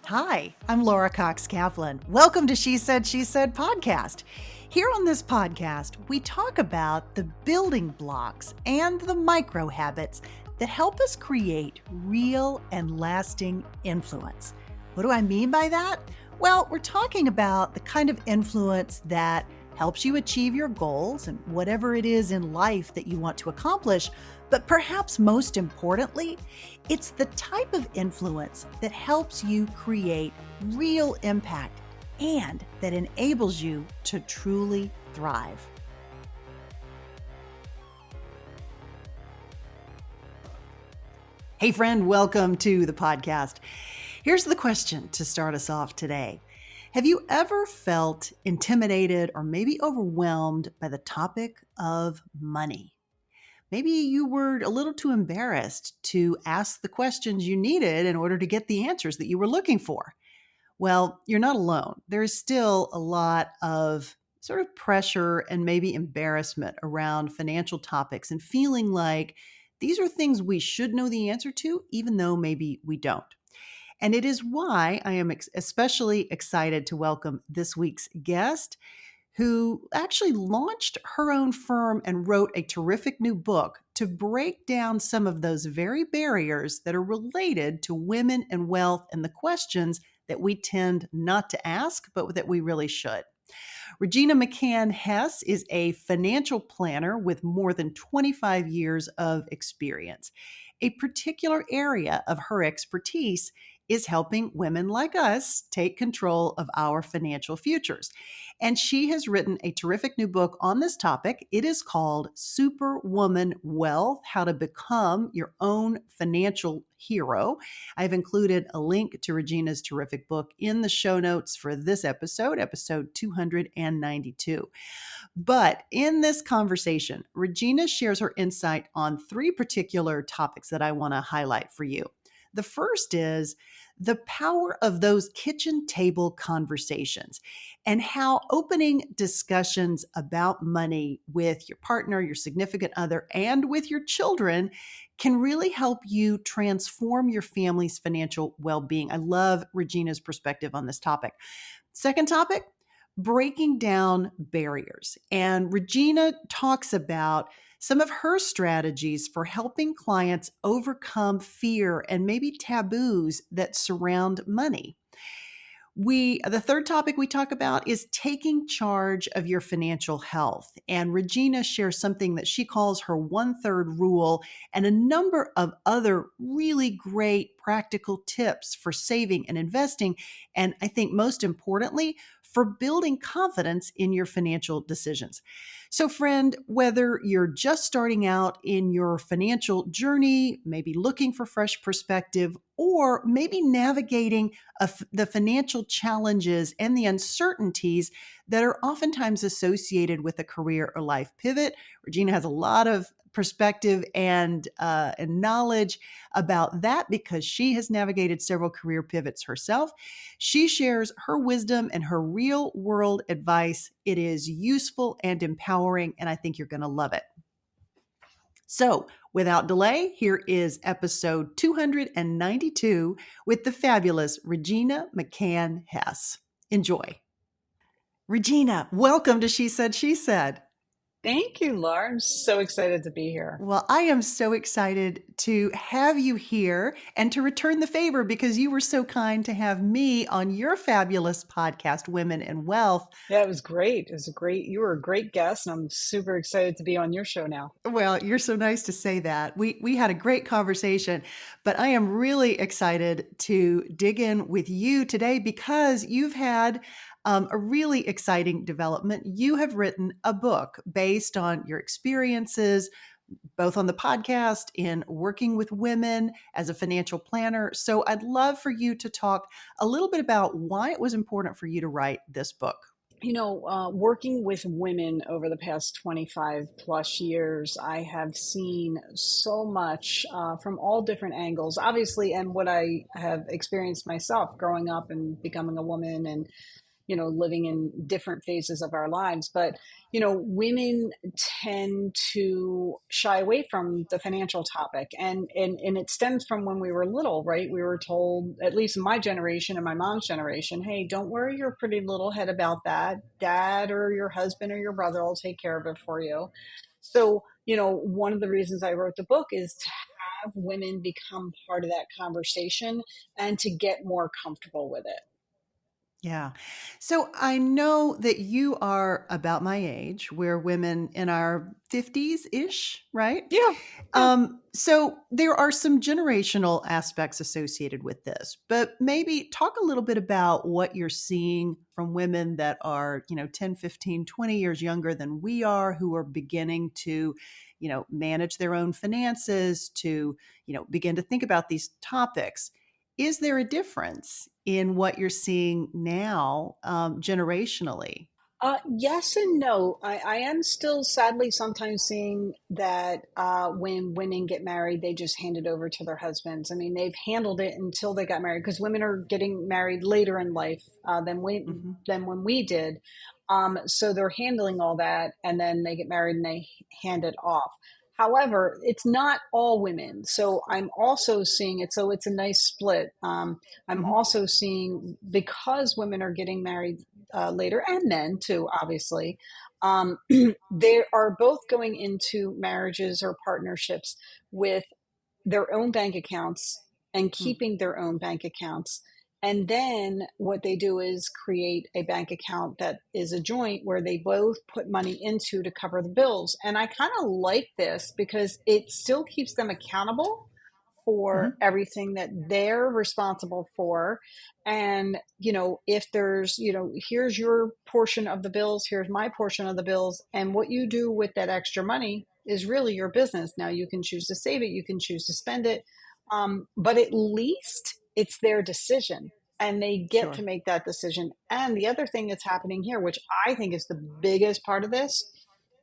Hi, I'm Laura Cox Kaplan. Welcome to She Said podcast. Here on this podcast, we talk about the building blocks and the micro habits that help us create real and lasting influence. What do I mean by that? Well, we're talking about the kind of influence that helps you achieve your goals and whatever it is in life that you want to accomplish. But perhaps most importantly, it's the type of influence that helps you create real impact and that enables you to truly thrive. Hey friend, welcome to the podcast. Here's the question to start us off today. Have you ever felt intimidated or maybe overwhelmed by the topic of money? Maybe you were a little too embarrassed to ask the questions you needed in order to get the answers that you were looking for. Well, you're not alone. There is still a lot of sort of pressure and maybe embarrassment around financial topics and feeling like these are things we should know the answer to, even though maybe we don't. And it is why I am especially excited to welcome this week's guest, who actually launched her own firm and wrote a terrific new book to break down some of those very barriers that are related to women and wealth and the questions that we tend not to ask, but that we really should. Regina McCann Hess is a financial planner with more than 25 years of experience. A particular area of her expertise is helping women like us take control of our financial futures. And she has written a terrific new book on this topic. It is called Superwoman Wealth: How to Become Your Own Financial Hero. I've included a link to Regina's terrific book in the show notes for this episode 292. But in this conversation, Regina shares her insight on three particular topics that I want to highlight for you. The first is the power of those kitchen table conversations and how opening discussions about money with your partner, your significant other, and with your children can really help you transform your family's financial well-being. I love Regina's perspective on this topic. Second topic, breaking down barriers. And Regina talks about some of her strategies for helping clients overcome fear and maybe taboos that surround money. The third topic we talk about is taking charge of your financial health. And Regina shares something that she calls her 1/3 rule and a number of other really great practical tips for saving and investing. And I think most importantly, for building confidence in your financial decisions. So, friend, whether you're just starting out in your financial journey, maybe looking for fresh perspective, or maybe navigating the financial challenges and the uncertainties that are oftentimes associated with a career or life pivot, Regina has a lot of perspective and knowledge about that because she has navigated several career pivots herself. She shares her wisdom and her real world advice. It is useful and empowering, and I think you're going to love it. So, without delay, here is episode 292 with the fabulous Regina McCann Hess. Enjoy. Regina, welcome to She Said. Thank you, Laura. I'm so excited to be here. Well, I am so excited to have you here and to return the favor because you were so kind to have me on your fabulous podcast, Women and Wealth. Yeah, it was great. You were a great guest, and I'm super excited to be on your show now. Well, you're so nice to say that. We had a great conversation, but I am really excited to dig in with you today because you've had a really exciting development. You have written a book based on your experiences, both on the podcast in working with women as a financial planner. So I'd love for you to talk a little bit about why it was important for you to write this book. Working with women over the past 25 plus years, I have seen so much from all different angles, obviously, and what I have experienced myself growing up and becoming a woman and living in different phases of our lives. But, women tend to shy away from the financial topic. And it stems from when we were little, right? We were told, at least in my generation and my mom's generation, hey, don't worry your pretty little head about that. Dad or your husband or your brother will take care of it for you. So, one of the reasons I wrote the book is to have women become part of that conversation and to get more comfortable with it. Yeah. So I know that you are about my age. We're women in our 50s ish, right? Yeah. Yeah. So there are some generational aspects associated with this, but maybe talk a little bit about what you're seeing from women that are, 10, 15, 20 years younger than we are, who are beginning to, manage their own finances, to, begin to think about these topics. Is there a difference in what you're seeing now, generationally? Yes and no. I am still sadly sometimes seeing that when women get married, they just hand it over to their husbands. I mean, they've handled it until they got married because women are getting married later in life Mhm, than when we did. So they're handling all that, and then they get married and they hand it off. However, it's not all women. So I'm also seeing it. So it's a nice split. I'm mhm, also seeing because women are getting married later, and men too, obviously. They are both going into marriages or partnerships with their own bank accounts and mm, keeping their own bank accounts. And then what they do is create a bank account that is a joint where they both put money into to cover the bills. And I kind of like this because it still keeps them accountable for mhm, everything that they're responsible for. And, if there's, here's your portion of the bills, here's my portion of the bills, and what you do with that extra money is really your business. Now, you can choose to save it, you can choose to spend it, but at least it's their decision. And they get to sure. make that decision. And the other thing that's happening here, which I think is the biggest part of this,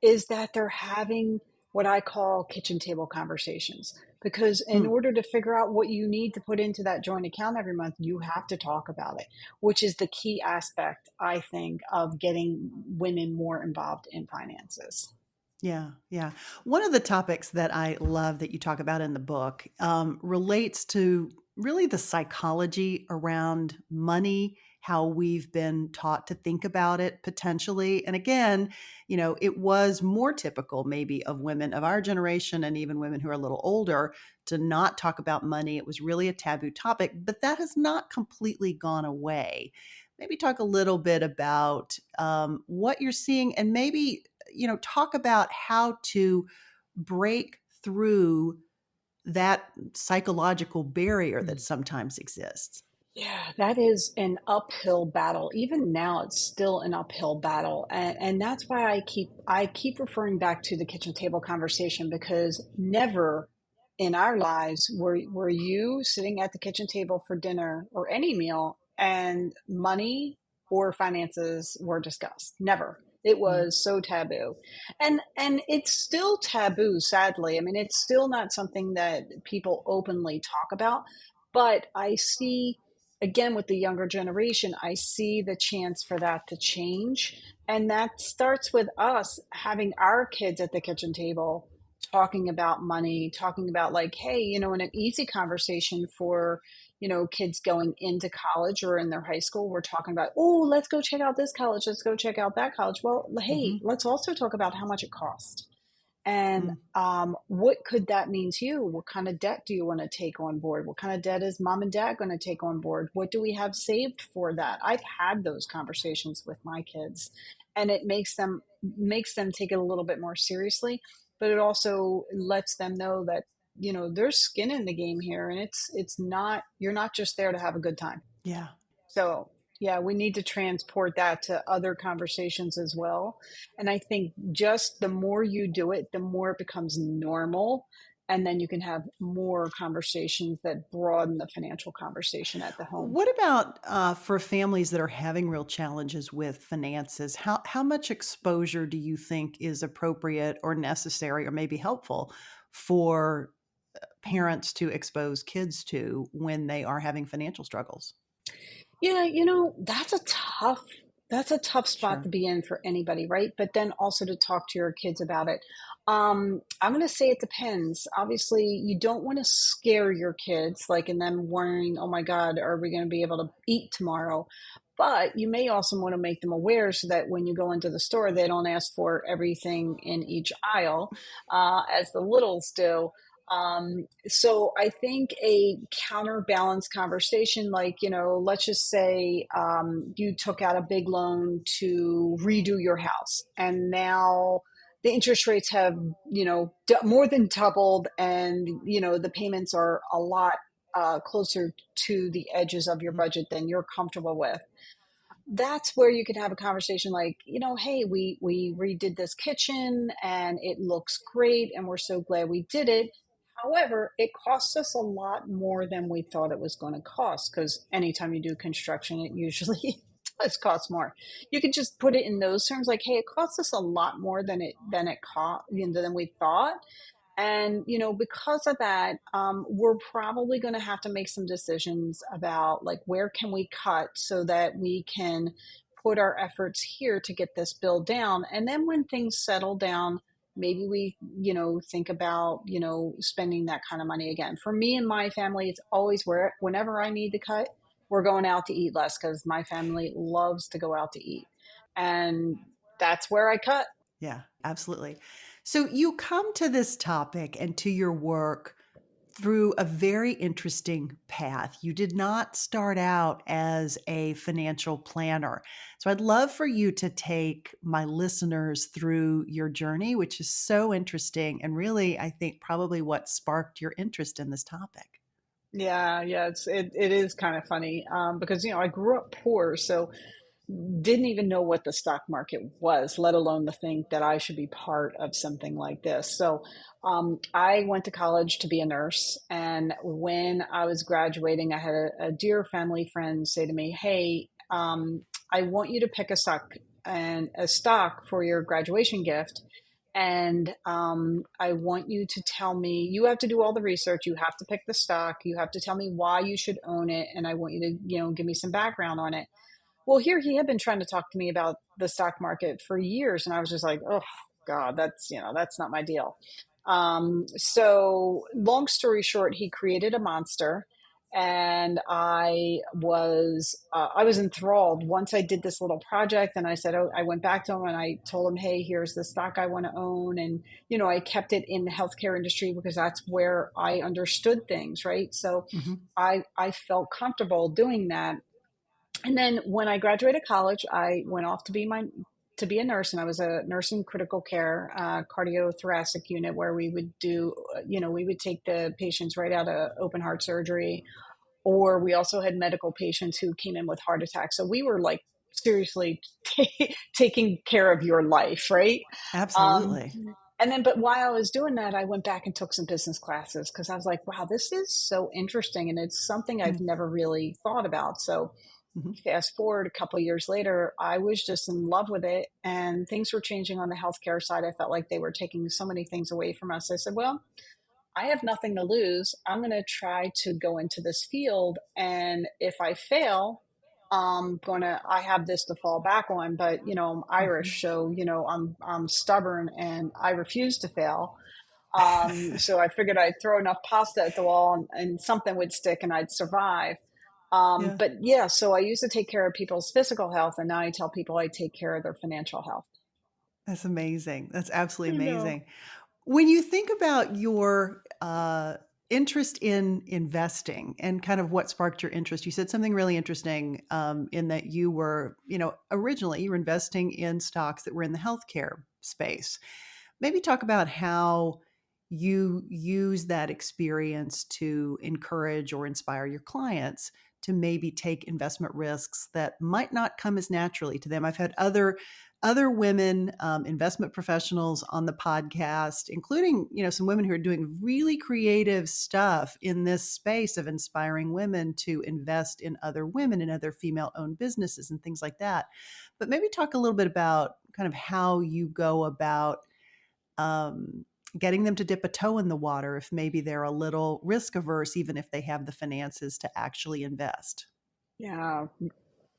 is that they're having what I call kitchen table conversations. Because in Mm. order to figure out what you need to put into that joint account every month, you have to talk about it, which is the key aspect, I think, of getting women more involved in finances. Yeah, yeah. One of the topics that I love that you talk about in the book relates to really the psychology around money, how we've been taught to think about it potentially. And again, it was more typical maybe of women of our generation and even women who are a little older to not talk about money. It was really a taboo topic, but that has not completely gone away. Maybe talk a little bit about what you're seeing and maybe talk about how to break through that psychological barrier that sometimes exists. Yeah, that is an uphill battle. Even now, it's still an uphill battle, and that's why I keep referring back to the kitchen table conversation because never in our lives were you sitting at the kitchen table for dinner or any meal and money or finances were discussed. Never. It Mm, was so taboo, and it's still taboo. Sadly, I mean, it's still not something that people openly talk about. But I see again with the younger generation, I see the chance for that to change. And that starts with us having our kids at the kitchen table talking about money, talking about, like, hey, in an easy conversation for, kids going into college or in their high school, we're talking about, oh, let's go check out this college, let's go check out that college. Well, hey, mhm, let's also talk about how much it costs. And mm, what could that mean to you? What kind of debt do you want to take on board? What kind of debt is mom and dad going to take on board? What do we have saved for that? I've had those conversations with my kids, and it makes them take it a little bit more seriously, but it also lets them know that there's skin in the game here, and it's not you're not just there to have a good time. yeah. So, yeah, we need to transport that to other conversations as well. And I think just the more you do it, the more it becomes normal. And then you can have more conversations that broaden the financial conversation at the home. What about for families that are having real challenges with finances? How much exposure do you think is appropriate or necessary or maybe helpful for parents to expose kids to when they are having financial struggles? Yeah, that's a tough That's a tough spot to Sure. be in for anybody, right? But then also to talk to your kids about it. I'm going to say it depends. Obviously, you don't want to scare your kids, like, and them worrying, oh my God, are we going to be able to eat tomorrow? But you may also want to make them aware so that when you go into the store, they don't ask for everything in each aisle, as the littles do. So I think a counterbalance conversation, like, let's just say you took out a big loan to redo your house, and now the interest rates have, more than doubled, and, the payments are a lot closer to the edges of your Mhm. budget than you're comfortable with. That's where you could have a conversation like, hey, we redid this kitchen and it looks great and we're so glad we did it. However, it costs us a lot more than we thought it was going to cost, because anytime you do construction, it usually does cost more. You could just put it in those terms, like, hey, it costs us a lot more than it cost, than we thought. And, because of that, we're probably going to have to make some decisions about, like, where can we cut so that we can put our efforts here to get this bill down. And then when things settle down, maybe we, think about, spending that kind of money again. For me and my family, it's always whenever I need to cut, we're going out to eat less, because my family loves to go out to eat. And that's where I cut. Yeah, absolutely. So you come to this topic and to your work through a very interesting path. You did not start out as a financial planner. So I'd love for you to take my listeners through your journey, which is so interesting and really, I think, probably what sparked your interest in this topic. Yeah, yeah, it is kind of funny, because I grew up poor, so didn't even know what the stock market was, let alone to think that I should be part of something like this. So I went to college to be a nurse, and when I was graduating, I had a dear family friend say to me, "Hey, I want you to pick a stock for your graduation gift." And I want you to tell me, you have to do all the research. You have to pick the stock. You have to tell me why you should own it. And I want you to, give me some background on it. Well, here he had been trying to talk to me about the stock market for years. And I was just like, oh, God, that's not my deal. So long story short, he created a monster. And I was enthralled once I did this little project, and I said, oh, I went back to him and I told him, hey, here's the stock I want to own. And, I kept it in the healthcare industry because that's where I understood things. Right. So Mhm. I felt comfortable doing that. And then when I graduated college, I went off to be a nurse, and I was a nurse in critical care, cardiothoracic unit, where we would do, we would take the patients right out of open heart surgery, or we also had medical patients who came in with heart attacks. So we were like seriously taking care of your life, right? Um, Absolutely. and then, but while I was doing that, I went back and took some business classes, because I was like, wow, this is so interesting, and it's something I've Mm. never really thought about. So Mhm. fast forward a couple of years later, I was just in love with it, and things were changing on the healthcare side. I felt like they were taking so many things away from us. I said, well, I have nothing to lose. I'm going to try to go into this field. And if I fail, I have this to fall back on. But, I'm Mhm. Irish. So, I'm stubborn and I refuse to fail. So I figured I'd throw enough pasta at the wall, and something would stick and I'd survive. Yeah. But yeah, so I used to take care of people's physical health, and now I tell people I take care of their financial health. That's amazing. That's absolutely You know. amazing. When you think about your interest in investing and kind of what sparked your interest, you said something really interesting in that you were, originally you were investing in stocks that were in the healthcare space. Maybe talk about how you use that experience to encourage or inspire your clients to maybe take investment risks that might not come as naturally to them. I've had other women investment professionals on the podcast, including some women who are doing really creative stuff in this space of inspiring women to invest in other women and other female-owned businesses and things like that. But maybe talk a little bit about kind of how you go about getting them to dip a toe in the water if maybe they're a little risk averse, even if they have the finances to actually invest. Yeah.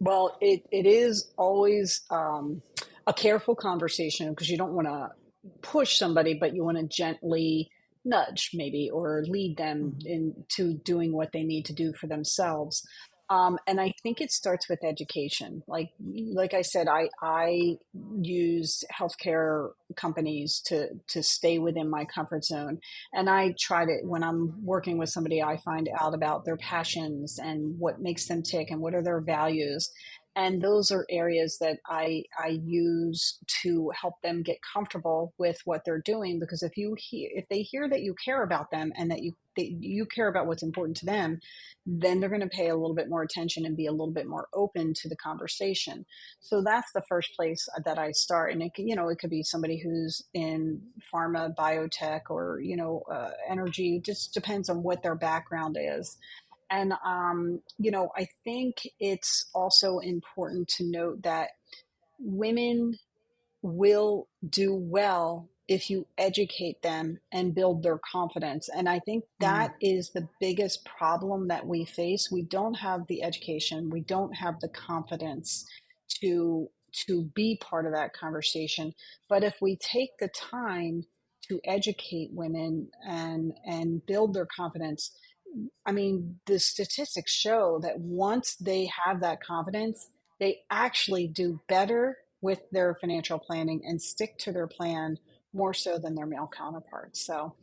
Well, it is always a careful conversation because you don't want to push somebody, but you want to gently nudge maybe or lead them Mhm. into doing what they need to do for themselves. And I think it starts with education. Like I said, I use healthcare companies to stay within my comfort zone, and I try to, when I'm working with somebody, I find out about their passions and what makes them tick and what are their values. And those are areas that I use to help them get comfortable with what they're doing. Because if they hear that you care about them and that you care about what's important to them, then they're going to pay a little bit more attention and be a little bit more open to the conversation. So that's the first place that I start. And it could be somebody who's in pharma, biotech, or energy. It just depends on what their background is. And I think it's also important to note that women will do well if you educate them and build their confidence. And I think Mm, that is the biggest problem that we face. We don't have the education, we don't have the confidence to be part of that conversation. But if we take the time to educate women and build their confidence, I mean, the statistics show that once they have that confidence, they actually do better with their financial planning and stick to their plan more so than their male counterparts. So,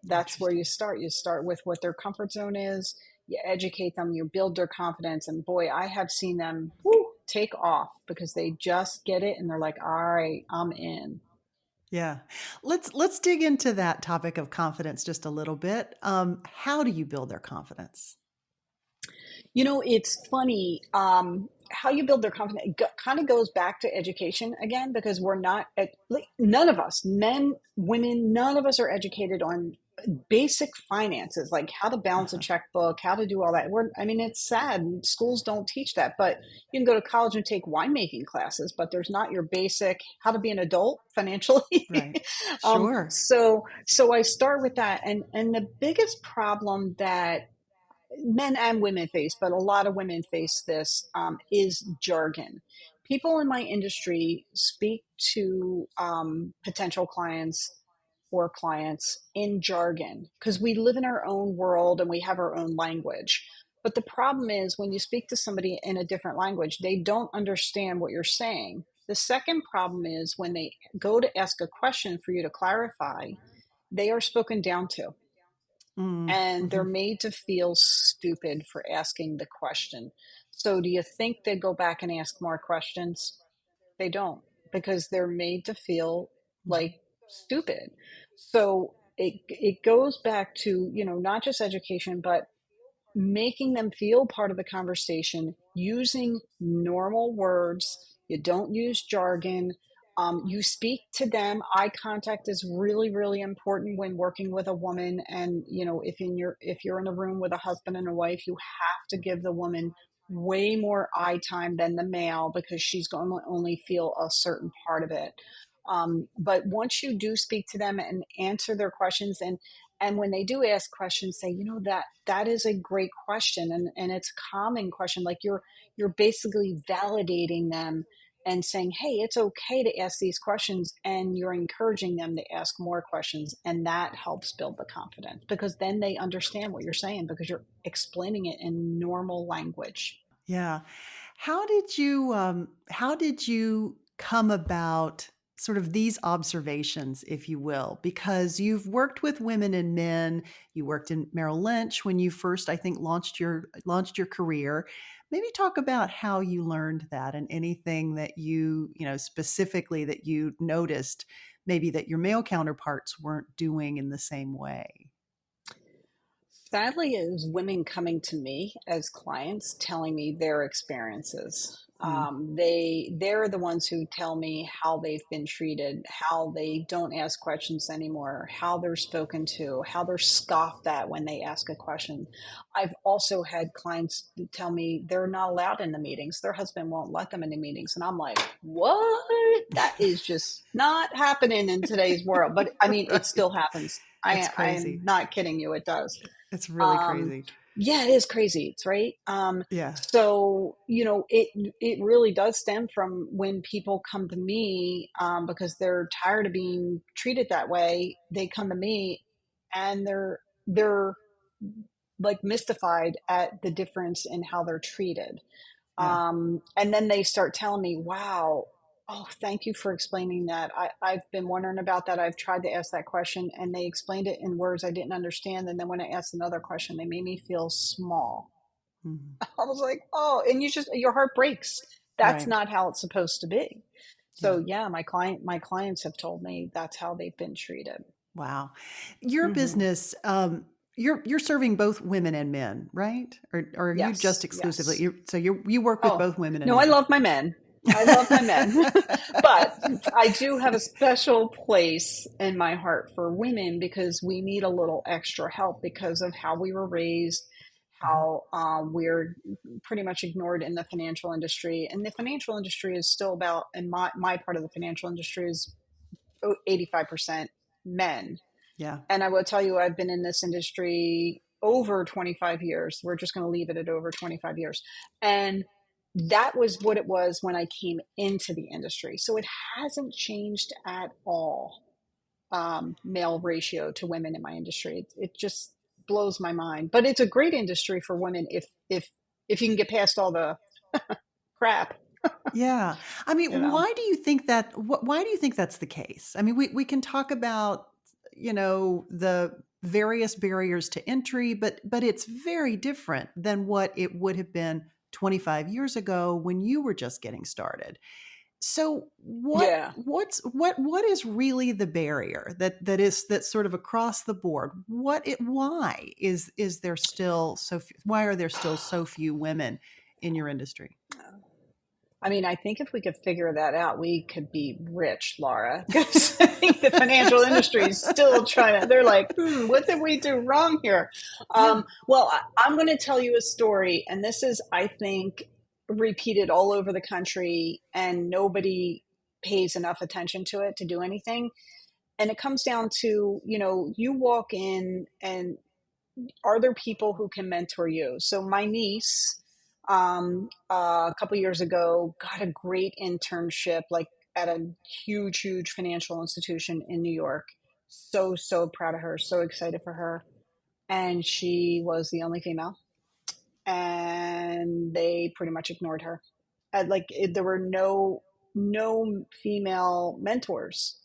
that's where you interesting. start. You start with what their comfort zone is, you educate them, you build their confidence. And boy, I have seen them take off because they just get it and they're like, all right, I'm in. Yeah. Let's dig into that topic of confidence just a little bit. How do you build their confidence? It's funny how you build their confidence. It kind of goes back to education again because we're not, like, none of us, men, women, none of us are educated on basic finances, like how to balance a Uh-huh. checkbook, how to do all that. I mean, it's sad. Schools don't teach that, but you can go to college and take winemaking classes, but there's not your basic how to be an adult financially. Right. Sure. So I start with that. And the biggest problem that men and women face, but a lot of women face this, is jargon. People in my industry speak to potential clients or clients in jargon because we live in our own world and we have our own language. But the problem is when you speak to somebody in a different language, they don't understand what you're saying. The second problem is when they go to ask a question for you to clarify, they are spoken down to Mm, and they're mhm. made to feel stupid for asking the question. So, do you think they go back and ask more questions? They don't because they're made to feel Mhm. like stupid. So, it goes back to, not just education, but making them feel part of the conversation, using normal words. You don't use jargon. You speak to them. Eye contact is really, really important when working with a woman. And if you're in a room with a husband and a wife, you have to give the woman way more eye time than the male because she's going to only feel a certain part of it. But once you do speak to them and answer their questions, and when they do ask questions, say, that is a great question, and it's a common question. Like you're basically validating them and saying, hey, it's okay to ask these questions, and you're encouraging them to ask more questions, and that helps build the confidence because then they understand what you're saying because you're explaining it in normal language. Yeah. How did you come about sort of these observations, if you will? Because you've worked with women and men, you worked in Merrill Lynch when you first, I think, launched your career. Maybe talk about how you learned that and anything that specifically that you noticed maybe that your male counterparts weren't doing in the same way. Sadly, it was women coming to me as clients telling me their experiences. Mm, They're the ones who tell me how they've been treated, how they don't ask questions anymore, how they're spoken to, how they're scoffed at when they ask a question. I've also had clients tell me they're not allowed in the meetings. Their husband won't let them in the meetings, and I'm like, what? That is just not happening in today's world. But I mean, it right. still happens. It's I'm crazy. not kidding you. It does. It's really Um, crazy. Yeah, it is crazy. It's right. Yeah. So it really does stem from when people come to me, because they're tired of being treated that way. They come to me, and they're like mystified at the difference in how they're treated. Yeah. And then they start telling me, "Wow, oh, thank you for explaining that. I've been wondering about that. I've tried to ask that question, and they explained it in words I didn't understand. And then when I asked another question, they made me feel small." Mhm. I was like, "Oh," and your heart breaks. That's Right. not how it's supposed to be. Yeah. So yeah, my clients have told me that's how they've been treated. Wow. Your Hmm. business, you're serving both women and men, right? Or are you just Yes, exclusively yes. you work with Oh, both women and no, I men? love my men. I love my men. But I do have a special place in my heart for women because we need a little extra help because of how we were raised, Uh-huh. how we're pretty much ignored in the financial industry. And the financial industry is still about, and my part of the financial industry is 85% men. Yeah. And I will tell you, I've been in this industry over 25 years. We're just going to leave it at over 25 years. And that was what it was when I came into the industry. So it hasn't changed at all, male ratio to women in my industry. It just blows my mind. But it's a great industry for women if you can get past all the crap, Yeah. I you mean, know. why do you think that's the case? I mean, we can talk about, the various barriers to entry, but it's very different than what it would have been 25 years ago when you were just getting started. So Yeah. what is really the barrier that's sort of across the board? Why is there still why are there still so few women in your industry? I mean, I think if we could figure that out, we could be rich, Laura. Because I think the financial industry is still trying to, they're like, what did we do wrong here? Yeah. Well, I'm going to tell you a story. And this is, I think, repeated all over the country, and nobody pays enough attention to it to do anything. And it comes down to, you walk in, and are there people who can mentor you? So my niece, a couple years ago, got a great internship, like at a huge financial institution in New York. So proud of her, so excited for her. And she was the only female, and they pretty much ignored her. There were no female mentors,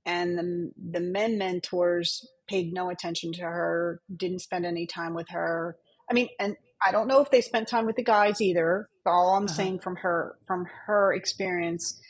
and the men mentors paid no attention to her, didn't spend any time with her. I mean, and I don't know if they spent time with the guys either. All I'm Uh-huh. saying from her experience,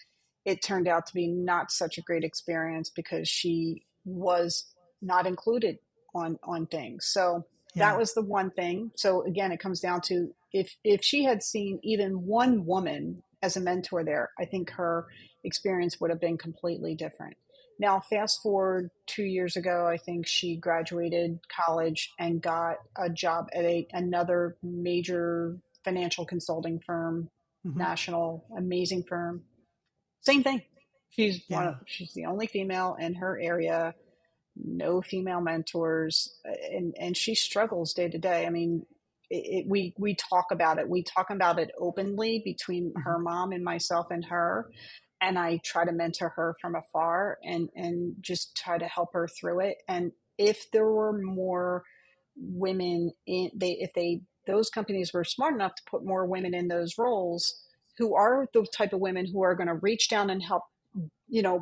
it turned out to be not such a great experience because she was not included on things. So that Yeah. was the one thing. So again, it comes down to if she had seen even one woman as a mentor there, I think her experience would have been completely different. Now, fast forward 2 years ago, I think she graduated college and got a job at another major financial consulting firm, Mhm. national, amazing firm. Same thing. Yeah. She's the only female in her area, no female mentors, and she struggles day to day. I mean, we talk about it. We talk about it openly between Mhm. her mom and myself and her, and I try to mentor her from afar and just try to help her through it. And if there were more women in they if they those companies were smart enough to put more women in those roles, who are the type of women who are going to reach down and help,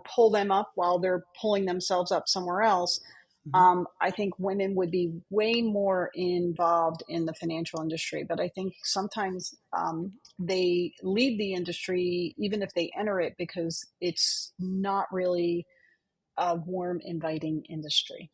pull them up while they're pulling themselves up somewhere else. Mhm. I think women would be way more involved in the financial industry. But I think sometimes they leave the industry, even if they enter it, because it's not really a warm, inviting industry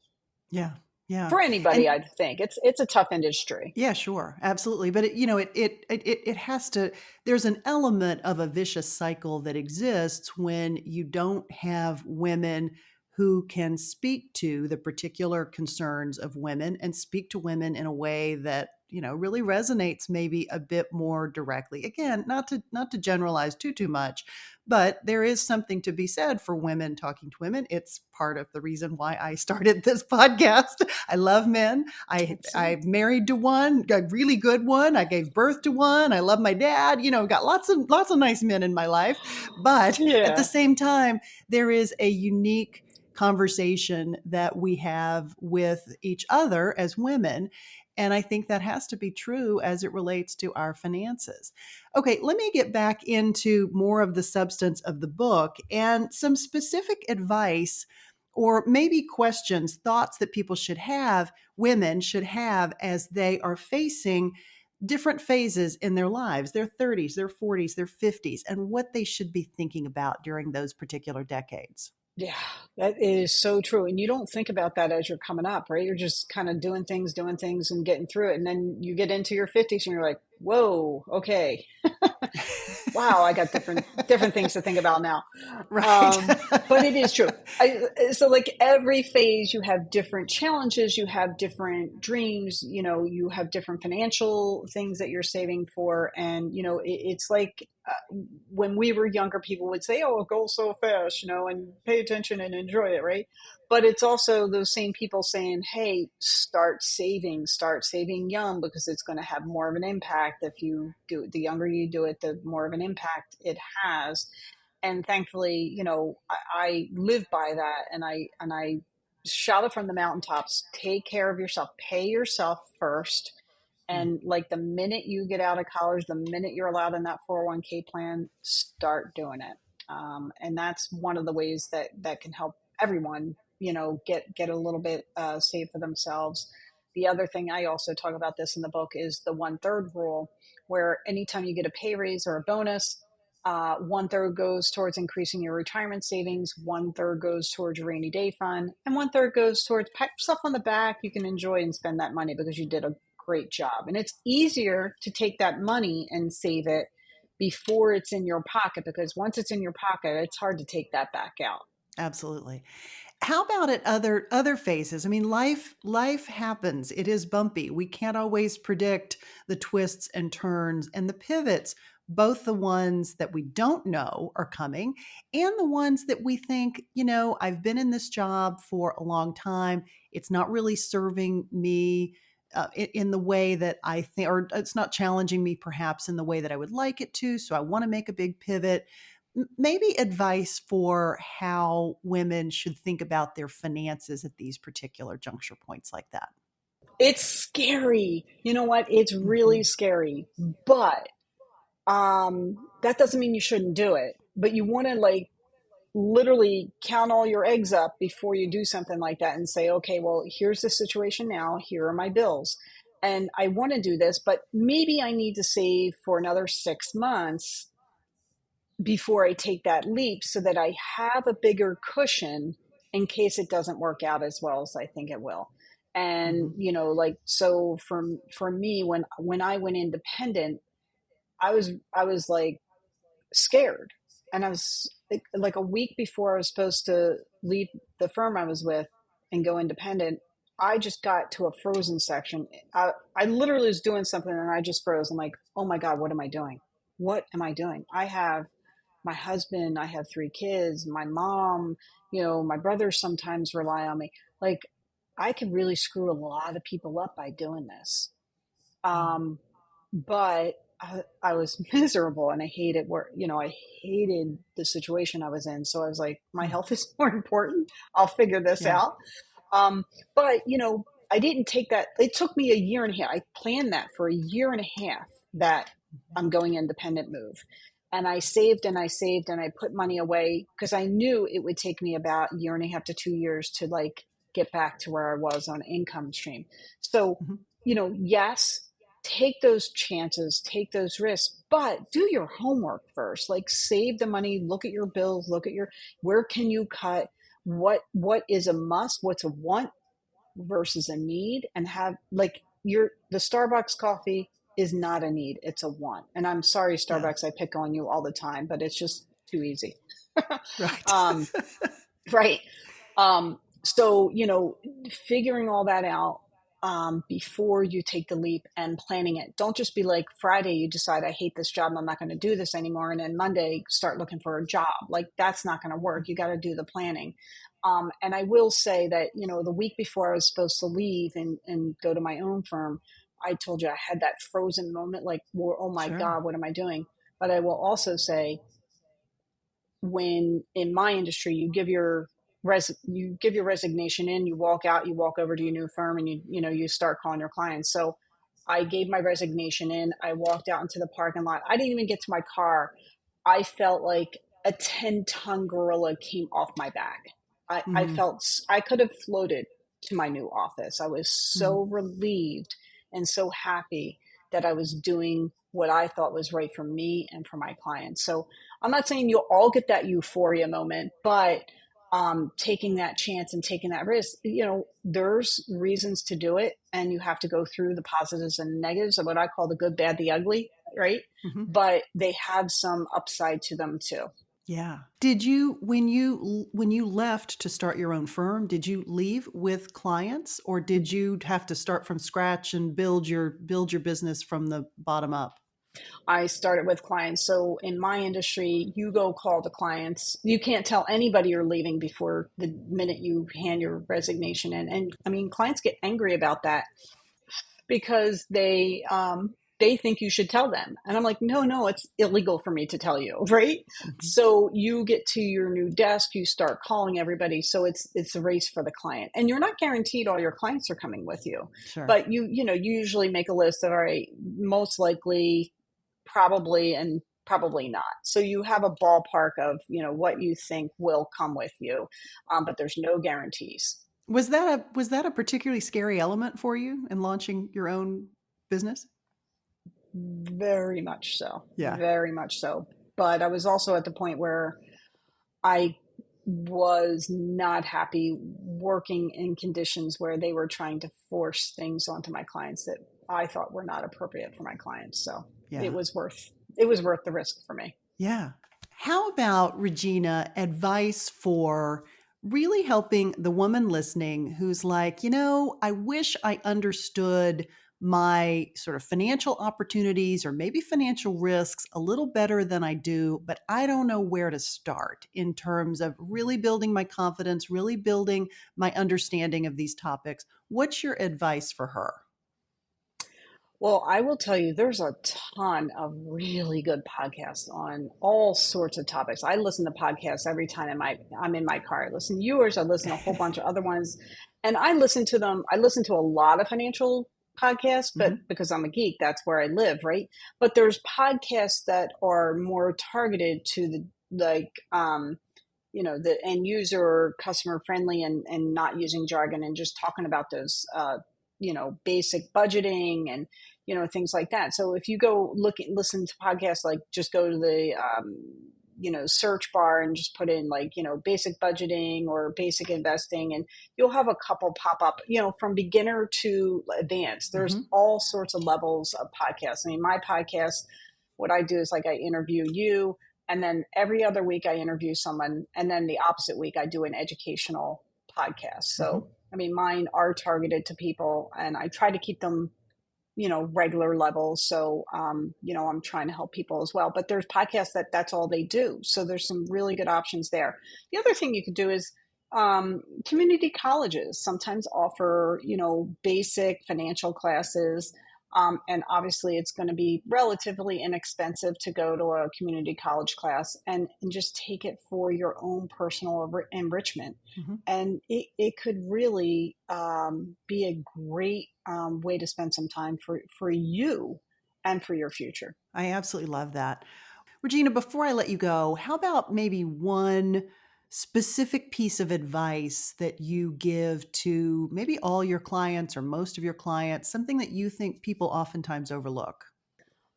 Yeah. Yeah. for anybody. And I think it's a tough industry. yeah, sure. Absolutely. But it has to there's an element of a vicious cycle that exists when you don't have women who can speak to the particular concerns of women and speak to women in a way that really resonates maybe a bit more directly. Again, not to generalize too much, but there is something to be said for women talking to women. It's part of the reason why I started this podcast. I love men. I'm Excellent. married to one, a really good one. I gave birth to one. I love my dad. Got lots of nice men in my life. But at the Yeah. same time, there is a unique conversation that we have with each other as women. And I think that has to be true as it relates to our finances. Okay, let me get back into more of the substance of the book and some specific advice or maybe questions, thoughts that people should have, women should have as they are facing different phases in their lives, their 30s, their 40s, their 50s, and what they should be thinking about during those particular decades. Yeah, that is so true. And you don't think about that as you're coming up, right? You're just kind of doing things and getting through it. And then you get into your 50s and you're like, whoa, okay. Wow, I got different things to think about now. Right. Um, but it is true. So like every phase, you have different challenges, you have different dreams, you have different financial things that you're saving for, and it's like when we were younger, people would say, "Oh, go so fast," and pay attention and enjoy it, right? But it's also those same people saying, "Hey, start saving young because it's going to have more of an impact if you do it. The younger you do it, the more of an impact it has." And thankfully, I live by that, and I shout it from the mountaintops. Take care of yourself. Pay yourself first. Mm. And like the minute you get out of college, the minute you're allowed in that 401k plan, start doing it. And that's one of the ways that can help everyone, get a little bit saved for themselves. The other thing, I also talk about this in the book, is the 1/3 rule, where anytime you get a pay raise or a bonus, 1/3 goes towards increasing your retirement savings, 1/3 goes towards your rainy day fund, and 1/3 goes towards pat yourself on the back. You can enjoy and spend that money because you did a great job. And it's easier to take that money and save it before it's in your pocket, because once it's in your pocket, it's hard to take that back out. Absolutely. How about at other phases? I mean, life happens. It is bumpy. We can't always predict the twists and turns and the pivots, both the ones that we don't know are coming and the ones that we think, I've been in this job for a long time. It's not really serving me in the way that I think, or it's not challenging me perhaps in the way that I would like it to. So I want to make a big pivot. Maybe advice for how women should think about their finances at these particular juncture points like that. It's scary. You know what? It's really Hmm. scary. But that doesn't mean you shouldn't do it. But you want to like literally count all your eggs up before you do something like that and say, okay, well, here's the situation now. Here are my bills. And I want to do this, but maybe I need to save for another 6 months before I take that leap so that I have a bigger cushion in case it doesn't work out as well as I think it will. And Hmm. like, so for me, when I went independent, I was like scared. And I was like a week before I was supposed to leave the firm I was with and go independent, I just got to a frozen section. I literally was doing something and I just froze. I'm like, oh my God, what am I doing? What am I doing? I have my husband, I have 3 kids, my mom, my brothers sometimes rely on me. Like, I could really screw a lot of people up by doing this. Mm. Um, but I was miserable and I hated work. I hated the situation I was in. So I was like, my Mm. health is more important. I'll figure this Yeah. out. But I didn't take that. It took me a year and a half. I planned that for a year and a half, that Mhm. I'm going independent move. And I saved and I saved and I put money away because I knew it would take me about a year and a half to 2 years to like get back to where I was on income stream. So, Mhm. yes, take those chances, take those risks, but do your homework first. Like, save the money, look at your bills, look at where can you cut, what is a must, what's a want versus a need, and have like the Starbucks coffee is not a need, it's a want. And I'm sorry, Yeah. Starbucks, I pick on you all the time, but it's just too easy. Right. um, right. So, figuring all that out, before you take the leap and planning it. Don't just be like Friday, you decide, I hate this job, I'm not going to do this anymore. And then Monday, start looking for a job. Like, that's not going to work. You got to do the planning. And I will say that, the week before I was supposed to leave and go to my own firm, I told you I had that frozen moment, like, well, oh my Sure. God, what am I doing? But I will also say, when in my industry you give your resignation in, you walk out, you walk over to your new firm, and you start calling your clients. So I gave my resignation in, I walked out into the parking lot, I didn't even get to my car. I felt like a 10-ton gorilla came off my back. I Mm-hmm. felt I could have floated to my new office. I was Mm-hmm. so relieved and so happy that I was doing what I thought was right for me and for my clients. So I'm not saying you'll all get that euphoria moment, but taking that chance and taking that risk, there's reasons to do it, and you have to go through the positives and negatives of what I call the good, bad, the ugly, right? Mm-hmm. But they have some upside to them too. Yeah. Did you when you left to start your own firm, did you leave with clients, or did you have to start from scratch and build your business from the bottom up? I started with clients. So in my industry, you go call the clients. You can't tell anybody you're leaving before the minute you hand your resignation in. And I mean, clients get angry about that because they think you should tell them. And I'm like, no, no, it's illegal for me to tell you, right? Mhm. So you get to your new desk, you start calling everybody. So it's a race for the client. And you're not guaranteed all your clients are coming with you. Sure. But you usually make a list of, all right, most likely, probably, and probably not. So you have a ballpark of, what you think will come with you. But there's no guarantees. Was that a particularly scary element for you in launching your own business? Very much so. Yeah. Very much so. But I was also at the point where I was not happy working in conditions where they were trying to force things onto my clients that I thought were not appropriate for my clients. So it Yeah. was worth it was worth the risk for me. Yeah. How about, Regina, advice for really helping the woman listening who's like, I wish I understood my sort of financial opportunities or maybe financial risks a little better than I do, but I don't know where to start in terms of really building my confidence, really building my understanding of these topics. What's your advice for her? Well, I will tell you, there's a ton of really good podcasts on all sorts of topics. I listen to podcasts every time I'm in my car. I listen to yours. I listen to a whole bunch of other ones, and I listen to them. I listen to a lot of financial podcasts, but Hmm. because I'm a geek, that's where I live, right? But there's podcasts that are more targeted to the like the end user, customer friendly, and not using jargon, and just talking about those basic budgeting and things like that. So if you go listen to podcasts, like, just go to the search bar and just put in, like, basic budgeting or basic investing, and you'll have a couple pop up, from beginner to advanced. There's Hmm. all sorts of levels of podcasts. I mean, my podcast, what I do is, like, I interview you, and then every other week I interview someone, and then the opposite week I do an educational podcast. Hmm. So I mean, mine are targeted to people, and I try to keep them, regular levels. So, I'm trying to help people as well. But there's podcasts that's all they do. So there's some really good options there. The other thing you could do is, community colleges sometimes offer, basic financial classes. And obviously, it's going to be relatively inexpensive to go to a community college class, and just take it for your own personal enrichment. Hmm. And it could really be a great way to spend some time for you and for your future. I absolutely love that. Regina, before I let you go, how about maybe one specific piece of advice that you give to maybe all your clients or most of your clients, something that you think people oftentimes overlook?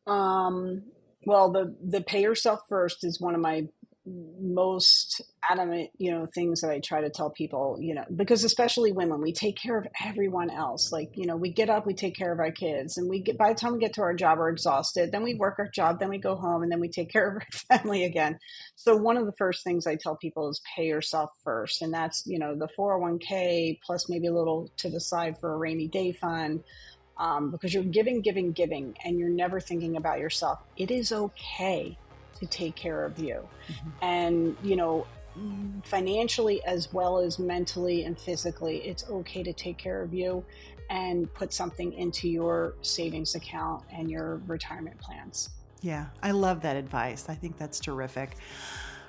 Um, well, the pay yourself first is one of my most adamant, things that I try to tell people, because especially women, we take care of everyone else. Like, we get up, we take care of our kids, and by the time we get to our job, we're exhausted. Then we work our job, then we go home, and then we take care of our family again. So one of the first things I tell people is pay yourself first. And that's, the 401k plus maybe a little to the side for a rainy day fund. Because you're giving, and you're never thinking about yourself. It is okay to take care of you. Mm-hmm. And, financially as well as mentally and physically, it's okay to take care of you and put something into your savings account and your retirement plans. Yeah, I love that advice. I think that's terrific.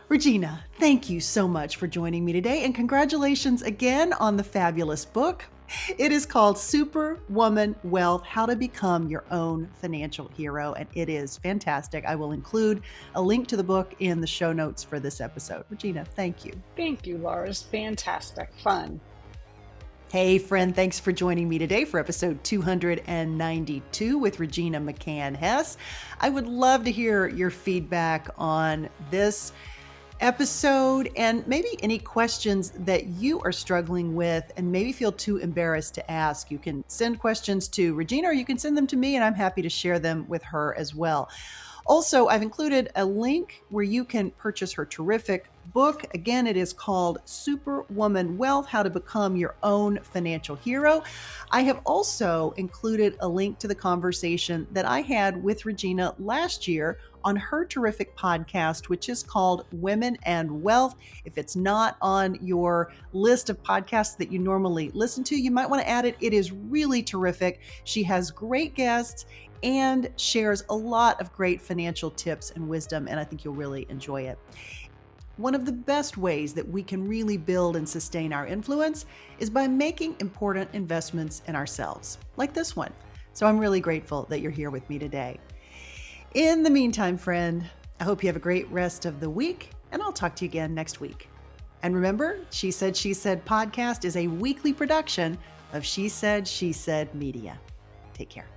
Regina, thank you so much for joining me today, and congratulations again on the fabulous book. It is called Superwoman Wealth: How to Become Your Own Financial Hero, and it is fantastic. I will include a link to the book in the show notes for this episode. Regina, thank you. Thank you, Laura. It's fantastic. Fun. Hey, friend, thanks for joining me today for episode 292 with Regina McCann Hess. I would love to hear your feedback on this episode and maybe any questions that you are struggling with and maybe feel too embarrassed to ask. You can send questions to Regina, or you can send them to me, and I'm happy to share them with her as well. Also, I've included a link where you can purchase her terrific book. Again, it is called Superwoman Wealth: How to Become Your Own Financial Hero. I have also included a link to the conversation that I had with Regina last year on her terrific podcast, which is called Women and Wealth. If it's not on your list of podcasts that you normally listen to, you might want to add it. It is really terrific. She has great guests and shares a lot of great financial tips and wisdom, and I think you'll really enjoy it. One of the best ways that we can really build and sustain our influence is by making important investments in ourselves, like this one. So I'm really grateful that you're here with me today. In the meantime, friend, I hope you have a great rest of the week, and I'll talk to you again next week. And remember, She Said podcast is a weekly production of She Said Media. Take care.